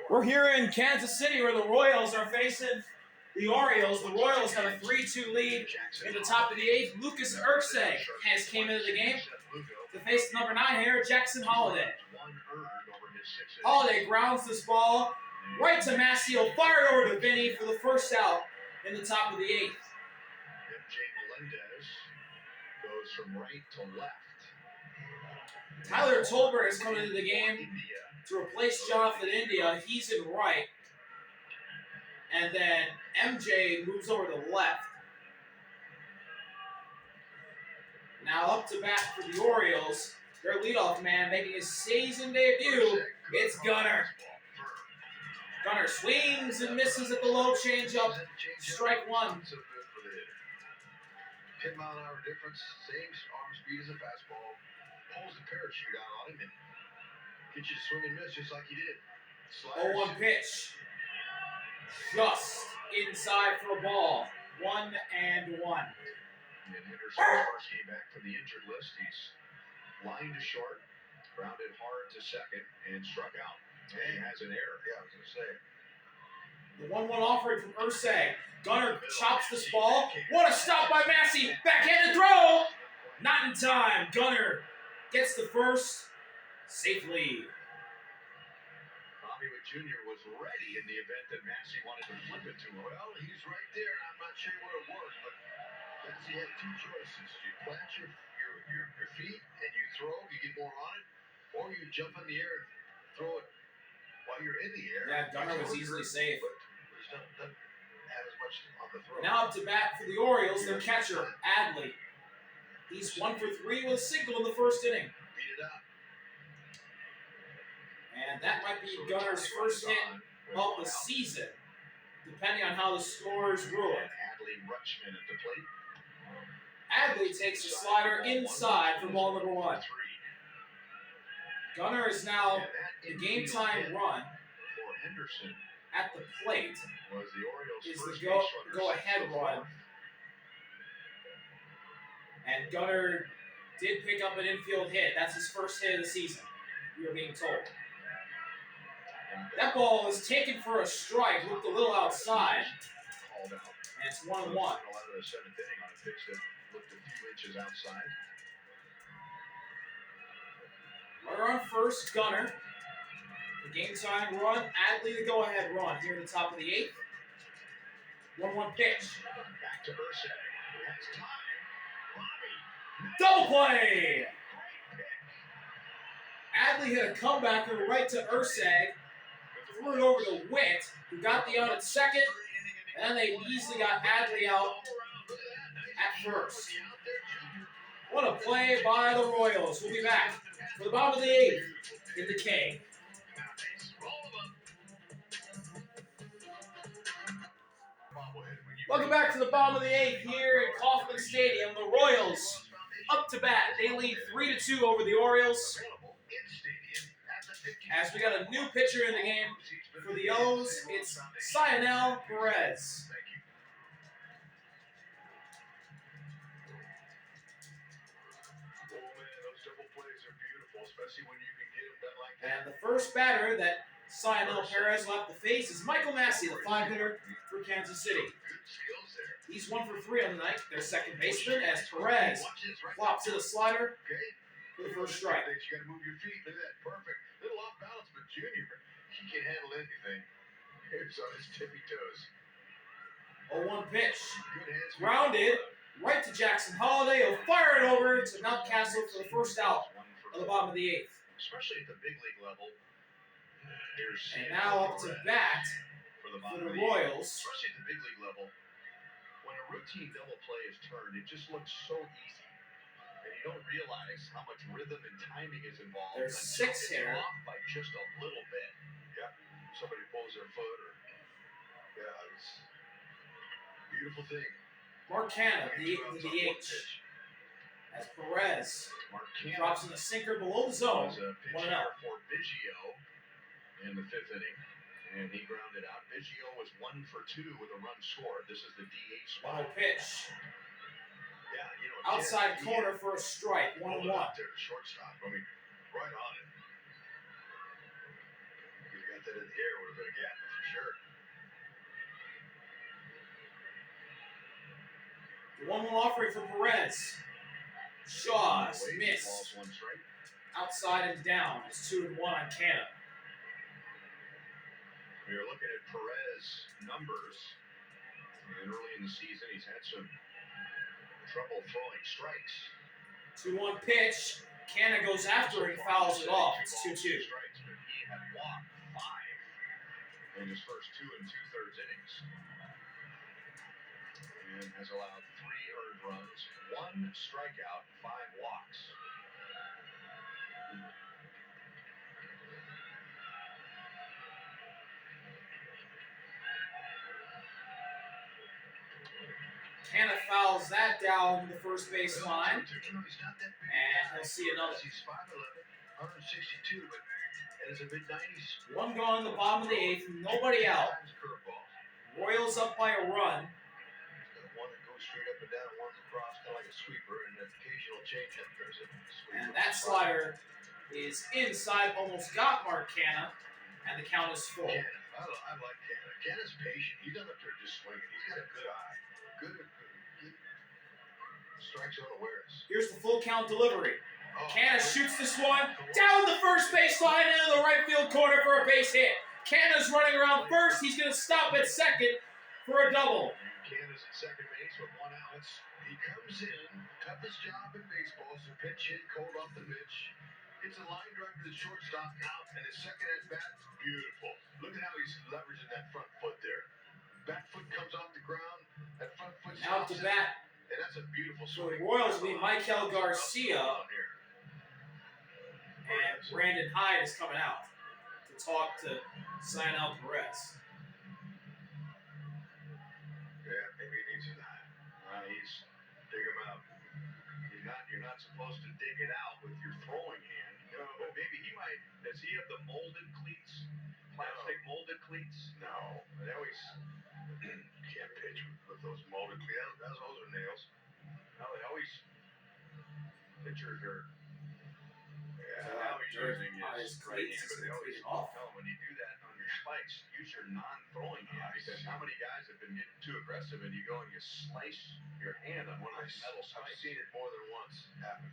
We're here in Kansas City where the Royals are facing the Orioles. The Royals have a 3-2 lead in the top of the eighth. Lucas Erceg has came into the game to face number 9 here, Jackson Holliday. Holliday grounds this ball right to Massey. He'll fire it over to Vinnie for the first out in the top of the eighth. Goes from right to left. Tyler Tolbert is coming into the game to replace Jonathan India. He's in right. And then MJ moves over to left. Now up to bat for the Orioles. Their leadoff man making his season debut. It's Gunnar. Gunnar swings and misses at the low changeup. Strike one. 10 mile an hour difference, same arm speed as a fastball. Pulls the parachute out on him and gets you to swing and miss just like he did. 0-1 pitch. Just inside for a ball. 1-1. And Henderson first came back from the injured list. He's lined to short, grounded hard to second, and struck out. And he has an error. Yeah, I was going to say. The 1-1 offering from Erceg. Gunnar chops this ball. What a stop by Massey. Backhanded throw. Not in time. Gunnar gets the first safely. Bobby Witt Jr. was ready in the event that Massey wanted to flip it to him. Well, he's right there. I'm not sure what it was, but Massey had two choices. You plant your feet and you throw, you get more on it, or you jump in the air and throw it while you're in the air. Yeah, Gunnar was easily safe. Doesn't have as much on the throw. Now up to bat for the Orioles, their catcher, Adley. He's 1 for 3 with a single in the first inning. Beat it up. And that might be Gunnar's first hit of the season, depending on how the scores rule it. Adley Rutschman at the plate. Adley takes the slider inside for ball number 1. Gunnar is now the game time run For Henderson at the plate. was the Orioles' Is first the base go runner ahead so run. far. And Gunnar did pick up an infield hit. That's his first hit of the season, we are being told. That ball is taken for a strike, looked a little outside, Called out. and it's 1-1. Out of the seventh inning on a pitch that looked a few inches outside. Runner on first, Gunnar. The game time run, Adley the go-ahead run here at the top of the eighth. 1-1 pitch. Back to Erceg. Who has time? Bobby. Double play! Adley hit a comebacker right to Erceg. Threw it over to Witt, who got the out at second. And then they easily got Adley out at first. What a play by the Royals. We'll be back for the bottom of the eighth in the K. Welcome back to the bottom of the eighth here in Kauffman Stadium. The Royals up to bat. They lead 3-2 over the Orioles. As we got a new pitcher in the game for the O's, it's Maikel Perez. And the first batter that Maikel Perez will have to face is Michael Massey, the 5-hitter for Kansas City. He's 1 for 3 on the night. Their second baseman, as Perez flops to the slider for the first strike. You got to move your feet. Look at that. Perfect. Little off balance, but Junior, he can handle anything. Here's on his tippy toes. 0-1 pitch. Good hands. Grounded right to Jackson Holliday. He'll fire it over to Mountcastle for the first out of the bottom of the eighth. Especially at the big league level. And now up to bat for the Royals. Especially at the big league level. When a routine double play is turned, it just looks so easy. And you don't realize how much rhythm and timing is involved. There's 6 here. Off by just a little bit. Yeah. Somebody pulls their foot or it's a beautiful thing. Marcana, the DH. As Perez drops in the sinker below the zone. 1-0 for Biggio in the 5th inning. And he grounded out. Biggio was 1 for 2 with a run scored. This is the DH spot. 1-0 pitch. Yeah, Outside corner for a strike. 1-1. Shortstop. I mean, right on it. the air would have been a gap for sure. The 1-1 offering for Perez. Shaw's miss. Balls one straight. Outside and down. It's 2-1 on Canna. We are looking at Perez numbers. And early in the season, he's had some trouble throwing strikes. 2-1 pitch. Canna goes after it and fouls it off. It's 2-2. Strikes, but he had walked 5 in his first 2 2/3 innings. And has allowed 3 earned runs, 1 strikeout, 5 walks. Canna fouls that down the first base line. And he'll see another. He's 5'11", 162, but in his mid-90s. 1 gone in the bottom of the 8th. Nobody out. Royals up by a run. One that goes straight up and down, and one's across, kind of like a sweeper, and an occasional changeup. There's a sweeper. And that slider is inside, almost got Mark Canna, and the count is full. Canna. I like Canna. Canna's patient. He's not up there just swinging. He's got a good eye. Good strike zone awareness. Here's the full count delivery. Canna shoots this one down the first baseline into the right field corner for a base hit. Canna's running around first. He's going to stop at second for a double. Canna's at second base with 1 out. He comes in. Toughest job in baseball is to pitch hit cold off the pitch. It's a line drive to the shortstop out, and his second at bat, beautiful. Look at how he's leveraging that front foot there. Back foot comes off the ground. That front foot Out to bat. And that's a beautiful So swing. the Royals will be Maikel Garcia, and Brandon Hyde is coming out to talk to sign out Perez. Yeah, maybe he needs it. He's dig him out. You're not supposed to dig it out with your throwing hand. No, but maybe he might. Does he have the molded cleats? Plastic molded cleats? No. They always can't pitch with those molded cleats. Those are nails. No, they always pitchers are. Yeah, now he's using his cleats. hand, but they always tell him when you do that on your spikes, use your non-throwing hand, because how many guys have been getting too aggressive and you go and you slice your hand on one of those metal spikes? I've seen it more than once happen.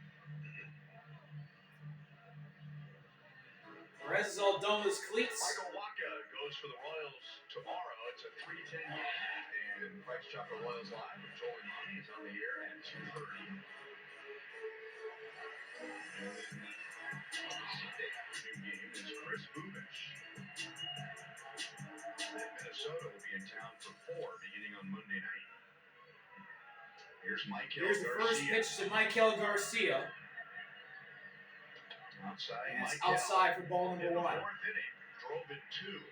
Perez is all done with his cleats. Michael Waka goes for the Royals tomorrow. It's a 3:10 game, and Price Chopper Royals Live with Joel and Monty is on the air at 2:30. And then Sunday afternoon game is Chris Bubich. And Minnesota will be in town for 4 beginning on Monday night. Here's Maikel Here's the Garcia. first pitch to Maikel Garcia. Outside, And it's Maikel outside for ball number in the 1. 4th inning, drove in 2.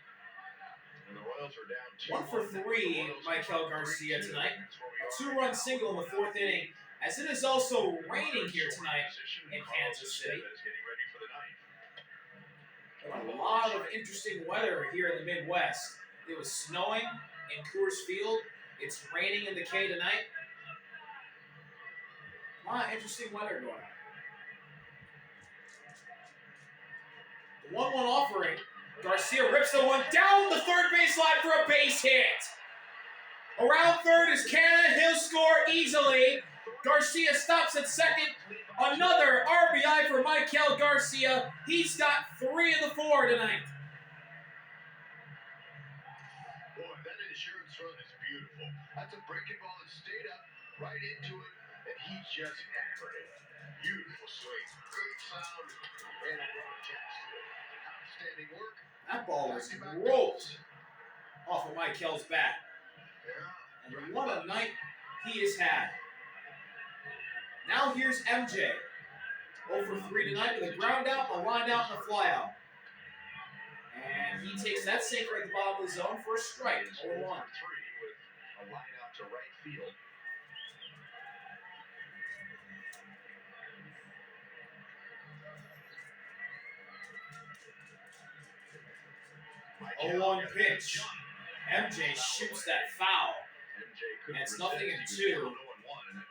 And the Royals are down 2. 1 for 3, Maikel Garcia tonight. A 2-run single in the 4th inning, as it is also raining here tonight in Kansas City. A lot of interesting weather here in the Midwest. It was snowing in Coors Field. It's raining in the K tonight. A lot of interesting weather going on. The 1-1 offering. Garcia rips the one down the third baseline for a base hit. Around third is Canna. He'll score easily. Garcia stops at second. Another RBI for Maikel Garcia. He's got 3 of the 4 tonight. Boy, that insurance run is beautiful. That's a breaking ball that stayed up right into it, and he just hammered it. Beautiful swing. Great sound, and a broadcast. Outstanding work. That ball was rolled off of Maikel's bat. Yeah. And what a night he has had. Now here's MJ. 0 for 3 tonight with a ground out, a line out, and a fly out. And he takes that sinker at the bottom of the zone for a strike. 0-1. 3 with a line out to right field. Maikel 0-1 pitch. MJ shoots that foul. And it's 0-2.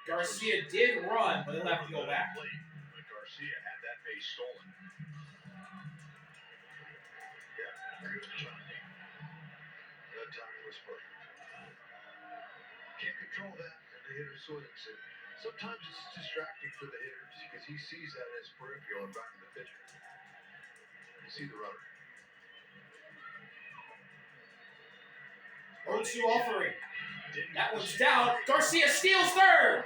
Garcia did run, but he'll have to go back. But Garcia had that base stolen. Yeah, good shot. call that the hitter swings. And sometimes it's distracting for the hitter because he sees that as peripheral in back of the pitcher. You see the runner. 0-2 offering. That one's down. Garcia steals third.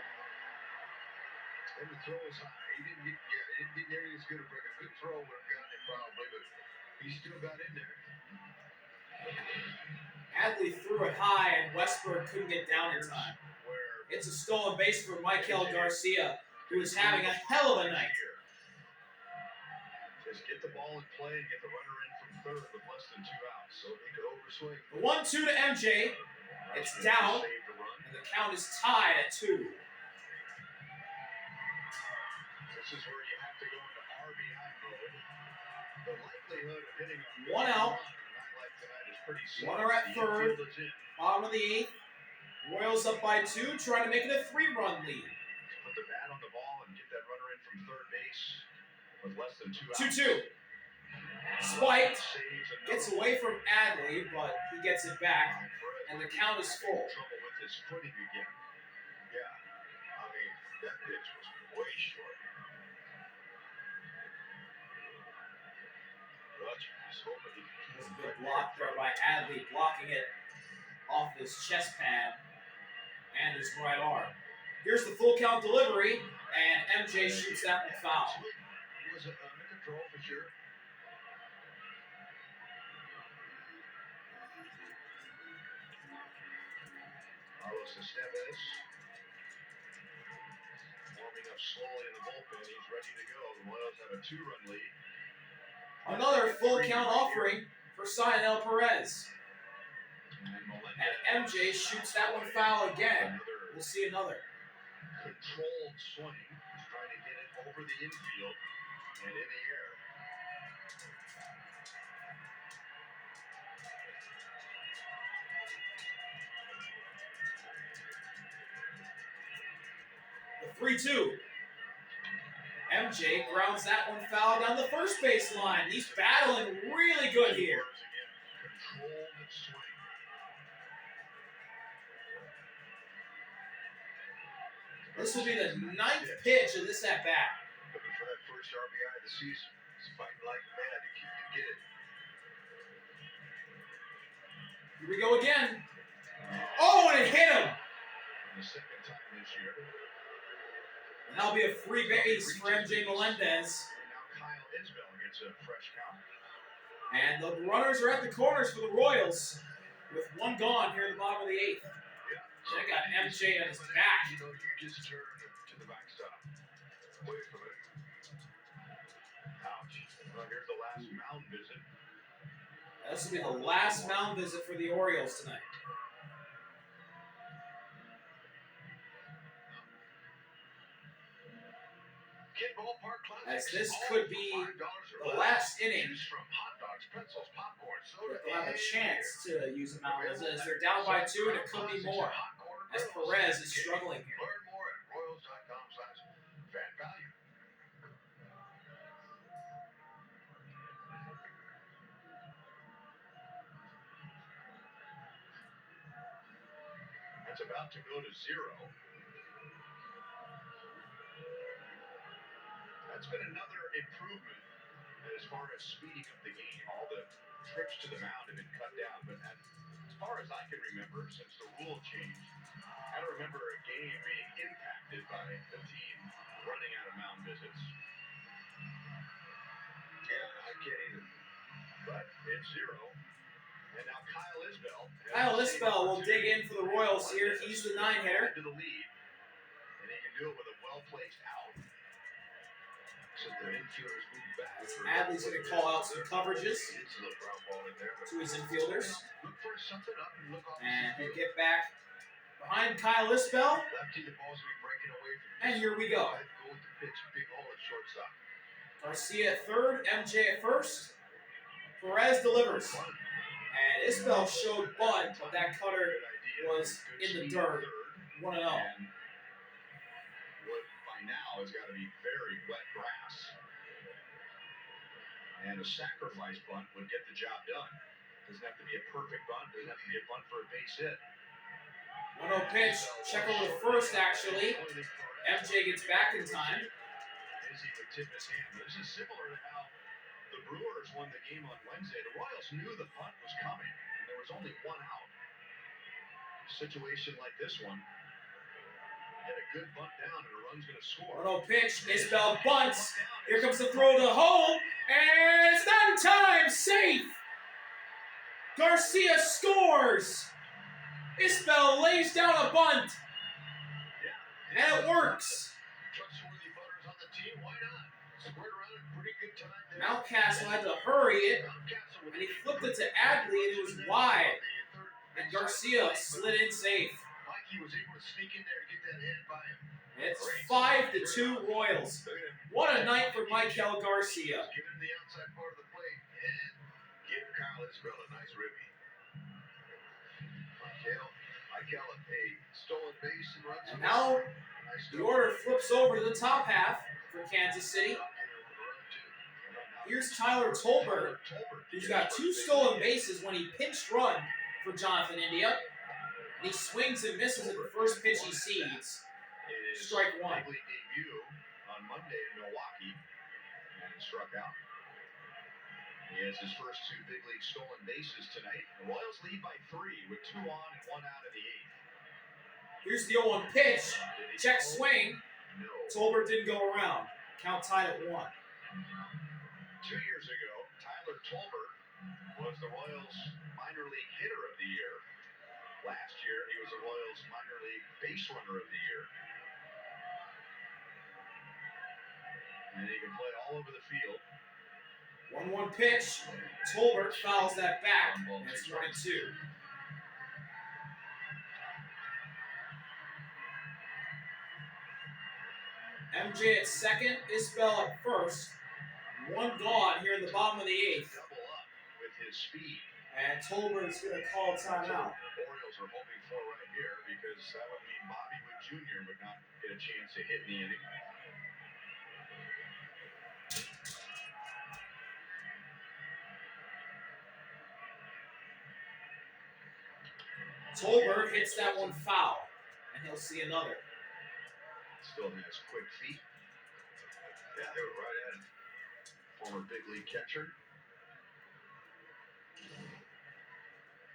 And the throw is high. He didn't get nearly as good a break. A good throw would have gotten it probably, but he still got in there. Adley threw it high, and Westberg couldn't get down in time. It's a stolen base for Maikel Garcia, who is having a hell of a night. Just get the ball in play and get the runner in from third with less than 2 outs, so he could overswing. The 1-2 to MJ. It's down, and the count is tied at 2. This is where you have to go into RBI mode. The likelihood of hitting a 1 out. like that is pretty slim. Runner at third. Bottom of the 8th. Royals up by 2, trying to make it a 3-run lead. Put the bat on the ball and get that runner in from third base with less than 2 outs. 2-2. Spiked. Gets away from Adley, but he gets it back, and the count is full. Trouble with his footing again. Yeah, I mean, that pitch was way short. There's a good block there by Adley, blocking it off his chest pad and his right arm. Here's the full count delivery, and MJ shoots that one foul. He was under control for sure. Carlos Estevez warming up slowly in the bullpen. He's ready to go. The Royals have a 2-run lead. Another full count offering for Sionel Perez. And MJ shoots that one foul again. We'll see another. Controlled swing. He's trying to get it over the infield and in the air. The 3-2. MJ grounds that one foul down the first base line. He's battling really good here. Controlled swing. This will be the 9th pitch of this at-bat. Looking for that first RBI of the season. He's fighting like mad to get it. Here we go again. Oh, and it hit him. The second time this year. And that'll be a free base for MJ Melendez. Now Kyle Isbell gets a fresh count. And the runners are at the corners for the Royals, with 1 gone here at the bottom of the 8th. Yeah. They got MJ on his back. You know, you just turn to the backstop. Away from it. Ouch. Well, here's the last mound visit. This will be the last mound visit for the Orioles tonight. As this could be the last inning, they'll have a chance to use a mound visit as they're down by 2, and it could be more, as Perez is struggling here. Learn more at royals.com/fanvalue. That's about to go to 0. That's been another improvement as far as speeding up the game. All the trips to the mound have been cut down, but as far as I can remember, since the rule changed, I don't remember a game being impacted by the team running out of mound visits. Yeah, I can't either. But it's 0. And now Kyle Isbell. Kyle Isbell will dig in for the Royals here. He's the 9-hitter. To the lead, and he can do it with a well-placed out. Adley's going to call out some coverages to his infielders. And they get back behind Kyle Isbell. And here we go. Garcia at third, MJ at first. Perez delivers. And Isbell showed Bud, but that cutter was in the dirt. 1-0. Now it's got to be very wet grass. And a sacrifice bunt would get the job done. Doesn't have to be a perfect bunt. Doesn't have to be a bunt for a base hit. 1-0 pitch. Check over the first, actually. MJ gets back in time. As he would tip his hand. This is similar to how the Brewers won the game on Wednesday. The Royals knew the bunt was coming, and there was only one out. A situation like this one, get a good bunt down, and a run's going to score. 1-0 pitch. Isbell bunts. Here comes the throw to home, and it's not in time. Safe. Garcia scores. Isbell lays down a bunt, and it works. Trustworthy butters on the team, why not? Squared around in pretty good time there. Mountcastle had to hurry it, and he flipped it to Adley, and it was wide. And Garcia slid in safe. Mikey was able to sneak in there and get that hand by him. It's 5-2 Royals. What a night for Maikel Garcia. Give him the outside part of the plate and give Kyle Isbell a nice ribby. Maikel, a stolen base and runs. And now the order flips over to the top half for Kansas City. Here's Tyler Tolbert, who's got 2 stolen bases when he pinched run for Jonathan India. And he swings and misses at the first pitch he sees. Strike one. Big league debut on Monday in Milwaukee, and struck out. He has his first 2 big league stolen bases tonight. The Royals lead by 3 with 2 on and 1 out in the 8th. Here's the 0-1 pitch. Check swing. No. Tolbert didn't go around. Count tied at 1. 2 years ago, Tyler Tolbert was the Royals minor league hitter of the year. Last year, he was the Royals minor league base runner of the year. And he can play all over the field. 1-1 pitch. Tolbert fouls that back. And it's 1-2. MJ at second, Isbell at first. 1 gone here in the bottom of the 8th. Double up with his speed. And Tolbert's going to call timeout. Orioles are hoping for right here because that would mean Bobby Witt Jr. would not get a chance to hit in the inning. Tolbert hits that one foul, and he'll see another. Still has quick feet. Yeah, they were right at him. Former big league catcher.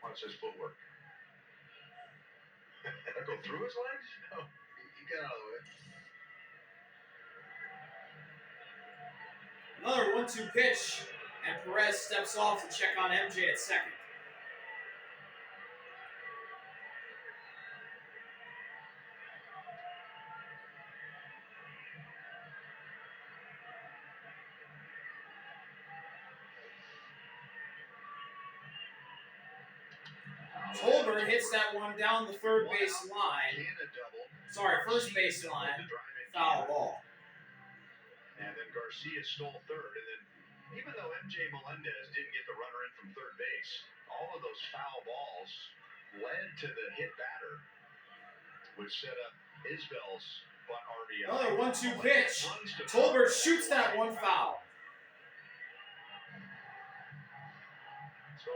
Watch his footwork. That go through his legs? No, he got out of the way. Another 1-2 pitch, and Perez steps off to check on MJ at second. Tolbert hits that one down the third base line. Sorry, first base line. Foul ball. And then Garcia stole third. And then even though MJ Melendez didn't get the runner in from third base, all of those foul balls led to the hit batter, which set up Isbell's bunt RBI. Another 1-2 pitch. Tolbert shoots that one foul. So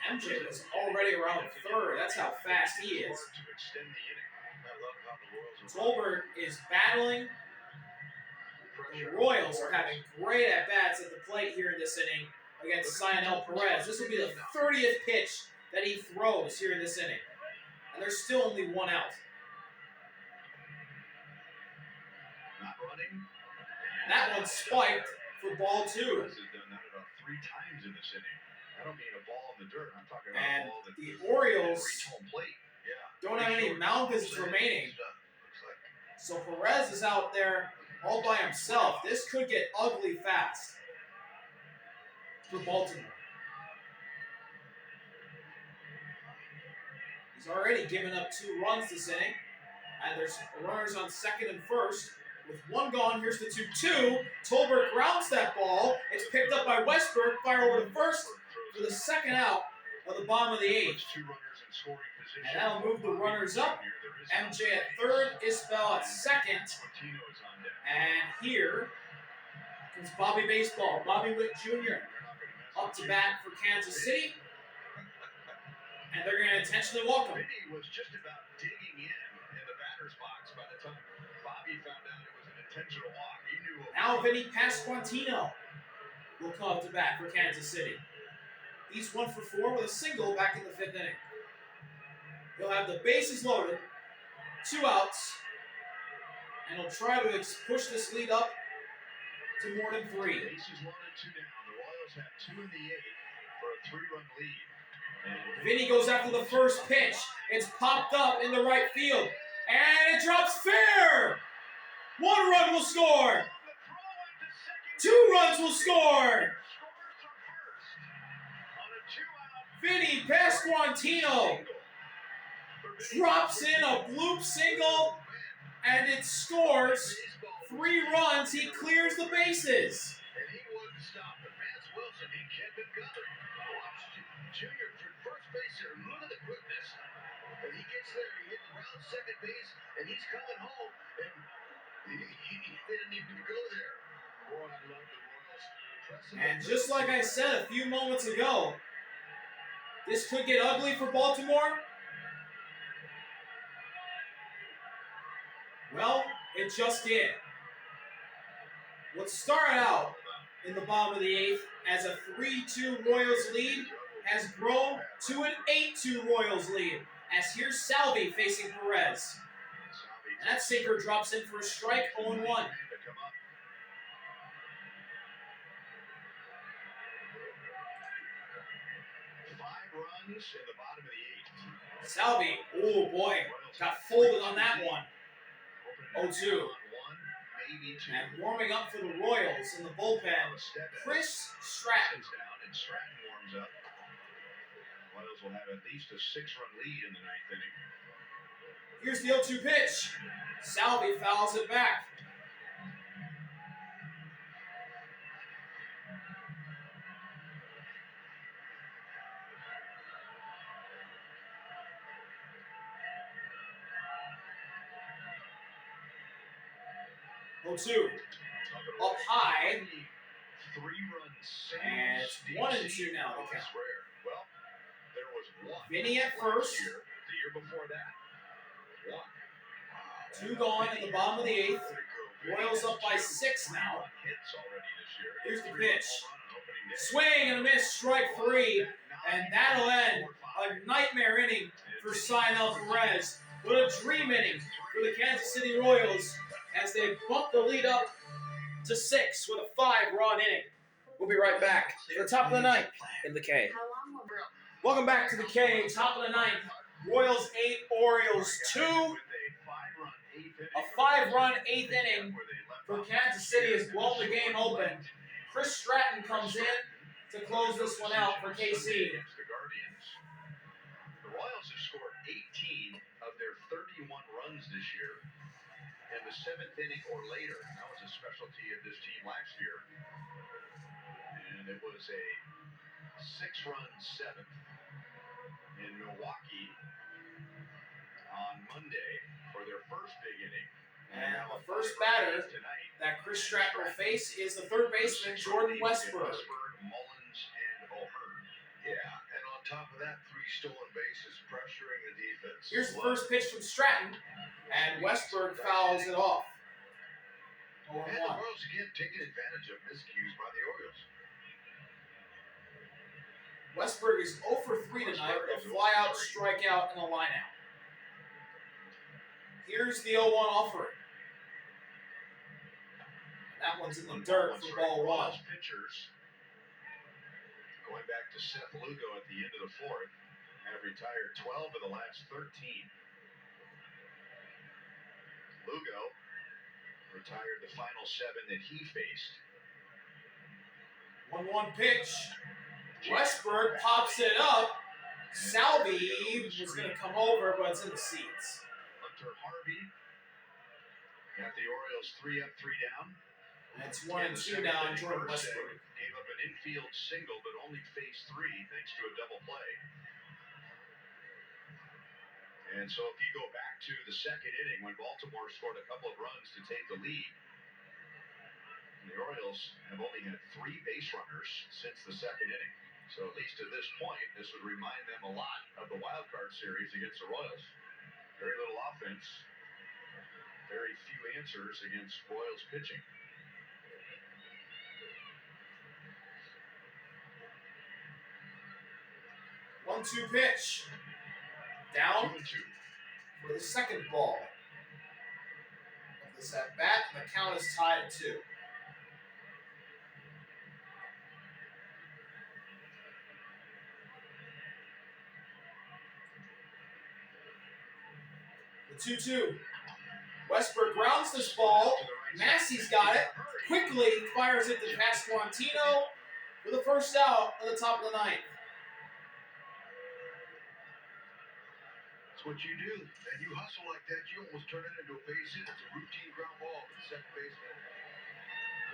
MJ was already around third. That's how fast he is. To extend the inning. I love how the Royals are Tolbert is battling. The Royals are having great at-bats at the plate here in this inning against Sionel Perez. This will be the 30th pitch that he throws here in this inning. And there's still only 1 out. not running. And that one spiked for ball 2. Perez has done that about 3 times in this inning. I don't mean a ball in the dirt. I'm talking about And a ball that the Orioles reach home plate. Yeah. don't have any mound visits remaining. So Perez is out there all by himself. This could get ugly fast for Baltimore. He's already given up 2 runs this inning. And there's runners on second and first. With 1 gone, here's the 2-2. Tolbert grounds that ball. It's picked up by Westbrook. Fire over to first for the second out of the bottom of the 8th. And that'll move the runners up. MJ at third, Isbell at second. And here comes Bobby Baseball, Bobby Witt Jr. up to bat for Kansas City. And they're going to intentionally walk him. Vinnie was just about digging in the batter's box by the time Bobby found out it was an intentional walk. He knew it. Now Vinnie Pasquantino will come up to bat for Kansas City. He's 1 for 4 with a single back in the 5th inning. He'll have the bases loaded, 2 outs, and he'll try to push this lead up to more than 3. Bases loaded, 2 down. The Royals have 2 in the 8th for a 3-run lead. Vinnie goes after the first pitch. It's popped up in the right field, and it drops fair. 1 run will score. 2 runs will score. Vinnie Pasquantino drops in a bloop single, and it scores 3 runs. He clears the bases. And he wouldn't stop it. Vance Wilson, he kept it going. Junior for first base here. Look at the quickness. And he gets there. He hits around second base, and he's coming home. And he didn't even go there. Boy, I love the Royals. And just like I said a few moments ago, this could get ugly for Baltimore. Well, it just did. What started out in the bottom of the 8th as a 3-2 Royals lead has grown to an 8-2 Royals lead. As here's Salvi facing Perez. And that sinker drops in for a strike, 0-1. 5 runs in the bottom of the 8th. Salvi, oh boy, got folded on that one. 0-2. And warming up for the Royals in the bullpen, Chris Stratton. And Stratton warms up. Royals will have at least a 6-run lead in the 9th inning. Here's the 0-2 pitch. Salvi fouls it back. Two up high, 3-run and it's 1-2 now. Well, there was 1. Vinnie at first. The year before that, 1. 2 gone in the bottom of the 8th. Royals up by 6 now. Here's the pitch. Swing and a miss, strike 3, and that'll end a nightmare inning for Sionel Perez. What a dream inning for the Kansas City Royals as they bump the lead up to 6 with a 5-run inning. We'll be right back to the top of the 9th in the K. Welcome back to the K, top of the 9th. Royals 8, Orioles 2. A 5-run 8th inning for Kansas City has blown the game open. Chris Stratton comes in to close this one out for KC. The Royals have scored 18 of their 31 runs this year in the 7th inning or later. That was a specialty of this team last year. And it was a 6-run 7th in Milwaukee on Monday for their first big inning. And the first batter that Chris Stratton will face is the third baseman, Jordan Westburg. Mullins and O'Hearn. Yeah, and on top of that, 3 stolen bases pressuring the defense. Here's the first pitch from Stratton, and Westburg fouls it off. And the Royals again taking advantage of miscues by the Orioles. Westburg is 0 for 3 tonight with a fly-out, strikeout, and a line-out. Here's the 0-1 offering. That one's in the dirt for ball 1. Pitchers going back to Seth Lugo at the end of the 4th, have retired 12 of the last 13. Lugo retired the final 7 that he faced. 1-1 pitch. Westburg pops it up. Salvi was going to come over, but it's in the seats. Hunter Harvey got the Orioles 3 up, 3 down. That's 1-2 now on Jordan Westburg. Gave up an infield single, but only faced 3 thanks to a double play. And so if you go back to the 2nd inning when Baltimore scored a couple of runs to take the lead, the Orioles have only had 3 base runners since the 2nd inning. So at least at this point, this would remind them a lot of the wild card series against the Royals. Very little offense, very few answers against Royals pitching. 1-2 pitch. Down 2-2. for the second ball of this at bat. The count is tied at 2. The 2-2. Westbrook grounds this ball. Massey's got it. Quickly fires it to Pasquantino for the first out at the top of the ninth. That's what you do. And you hustle like that, you almost turn it into a base hit. It's a routine ground ball for the second baseman.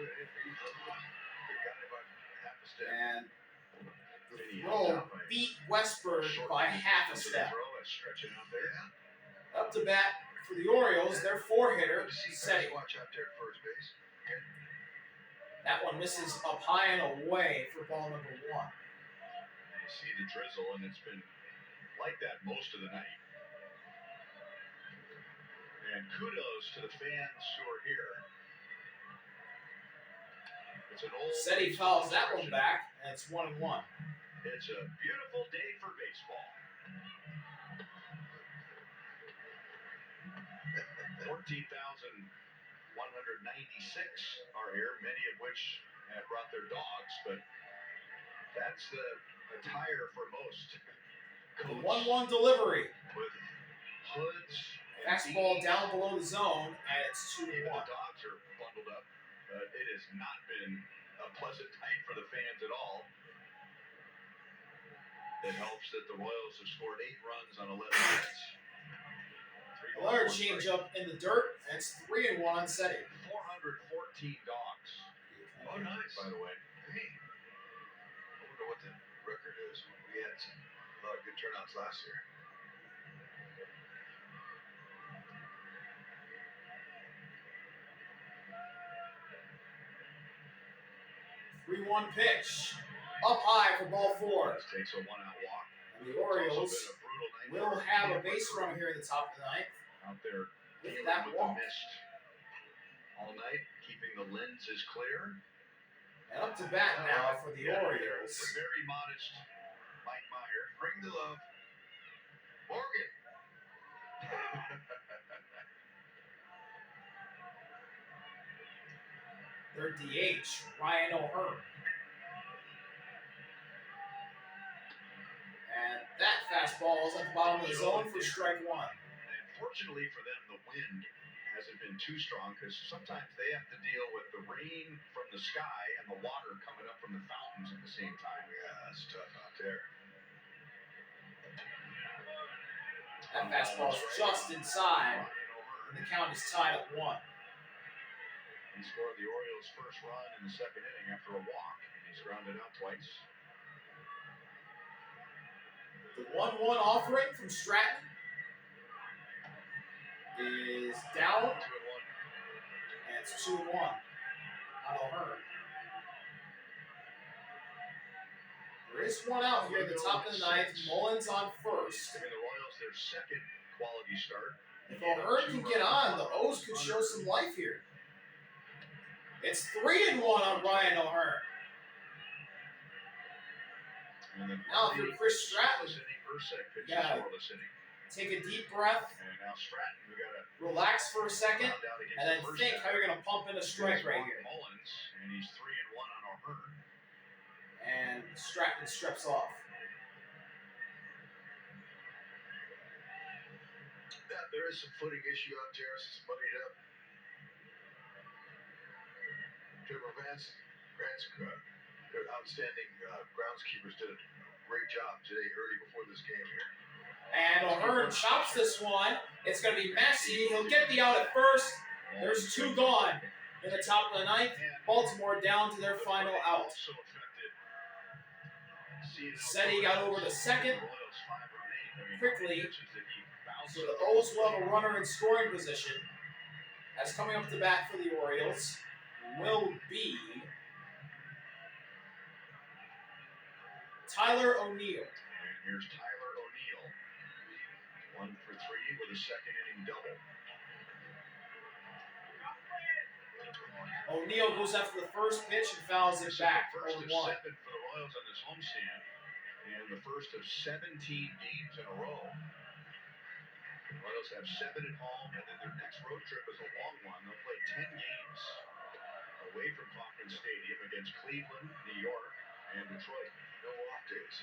Good hit for you. They got it about half a step. And the throw beat Westbrook by half a step. Stretching out there. Up to bat for the Orioles, their 4-hitter, Setty. Watch out there at first base. That one misses up high and away for ball number 1. You see the drizzle, and it's been like that most of the night. And kudos to the fans who are here. It's an old Setty fouls that one back, and it's 1-1. It's a beautiful day for baseball. 14,196 are here, many of which have brought their dogs, but that's the attire for most. The 1-1 delivery. With hoods. Fastball down below the zone, and it's 2-1. Even the dogs are bundled up. It has not been a pleasant night for the fans at all. It helps that the Royals have scored 8 runs on 11 hits. Another changeup in the dirt, and it's 3-1 on Setty. 414 dogs. Oh, nice. By the way. Hey. I wonder what the record is. We had a lot of good turnouts last year. Three-1 pitch. Up high for ball 4. This takes a 1-out walk. And the Orioles will have a base runner here at the top of the ninth. Out there with that walk. The mist all night, keeping the lenses clear. And up to bat now for the Orioles. Very modest Mike Meyer. Bring the love. Morgan. Their DH, Ryan O'Hearn. And that fastball is at the bottom of the zone for strike 1. And fortunately for them, the wind hasn't been too strong because sometimes they have to deal with the rain from the sky and the water coming up from the fountains at the same time. Yeah, that's tough out there. That fastball is just inside, and the count is tied at 1. He scored the Orioles' first run in the second inning after a walk, and he's grounded out twice. The 1-1 offering from Stratton is down. 2-1. And it's 2-1 on O'Hearn. There is one out here at the top of the ninth. Mullins on first. Giving the Royals their second quality start. If O'Hearn can get on, the O's could show some life here. It's 3-1 on Ryan O'Hearn. Now if you're Chris Stratton, yeah, take a deep breath, and now Stratton, we gotta relax for a second, and then think how you're going to pump in a strike right here. Mullins, and he's 3-1 on O'Hearn. And Stratton strips off. There is some footing issue out there. It's muddied up. Trevor Grant's outstanding groundskeepers did a great job today, early before this game here. And O'Hearn chops this one. It's going to be Massey. He'll get the out at first. There's 2 gone in the top of the ninth. Baltimore down to their final out. Setty got over to second quickly. So the O's will have a runner in scoring position. As coming up to bat for the Orioles will be Tyler O'Neill. And here's Tyler O'Neill. 1 for 3 with a second inning double. O'Neill goes after the first pitch and fouls it back. First of 0-1. 7 for the Royals on this homestand, and the first of 17 games in a row. The Royals have 7 at home, and then their next road trip is a long one. They'll play 10 games away from Kauffman Stadium against Cleveland, New York, and Detroit. No off days.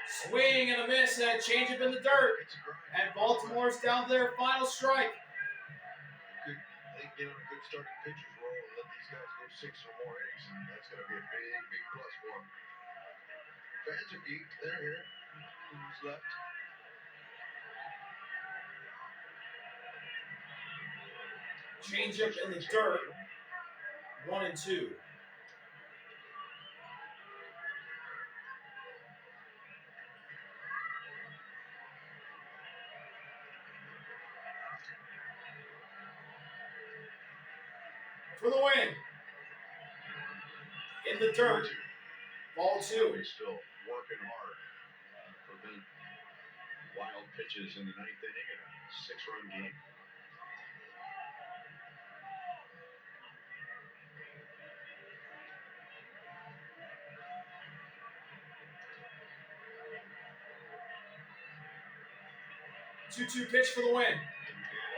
Swing and a miss and a changeup in the dirt. And Baltimore's down to their final strike. They get on a good starting pitcher's roll and let these guys go 6 or more innings, and that's going to be a big, big plus for them. Fans are geeked. They're here. Who's left? Changeup in the dirt. 1-2. For the win. In the dirt. Ball 2. He's still working hard to prevent wild pitches in the 9th inning in a 6-run game. Two pitch for the win.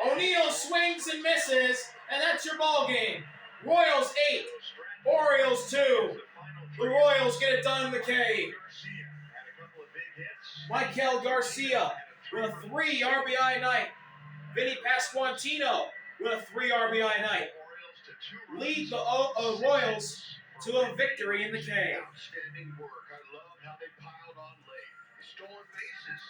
O'Neill swings and misses, and that's your ball game. Royals 8, Orioles 2. The Royals get it done in the cave. Maikel Garcia with a 3 RBI night. Vinnie Pasquantino with a 3 RBI night. Lead the Royals to a victory in the cave. Outstanding work. I love how they piled on late. The stolen bases.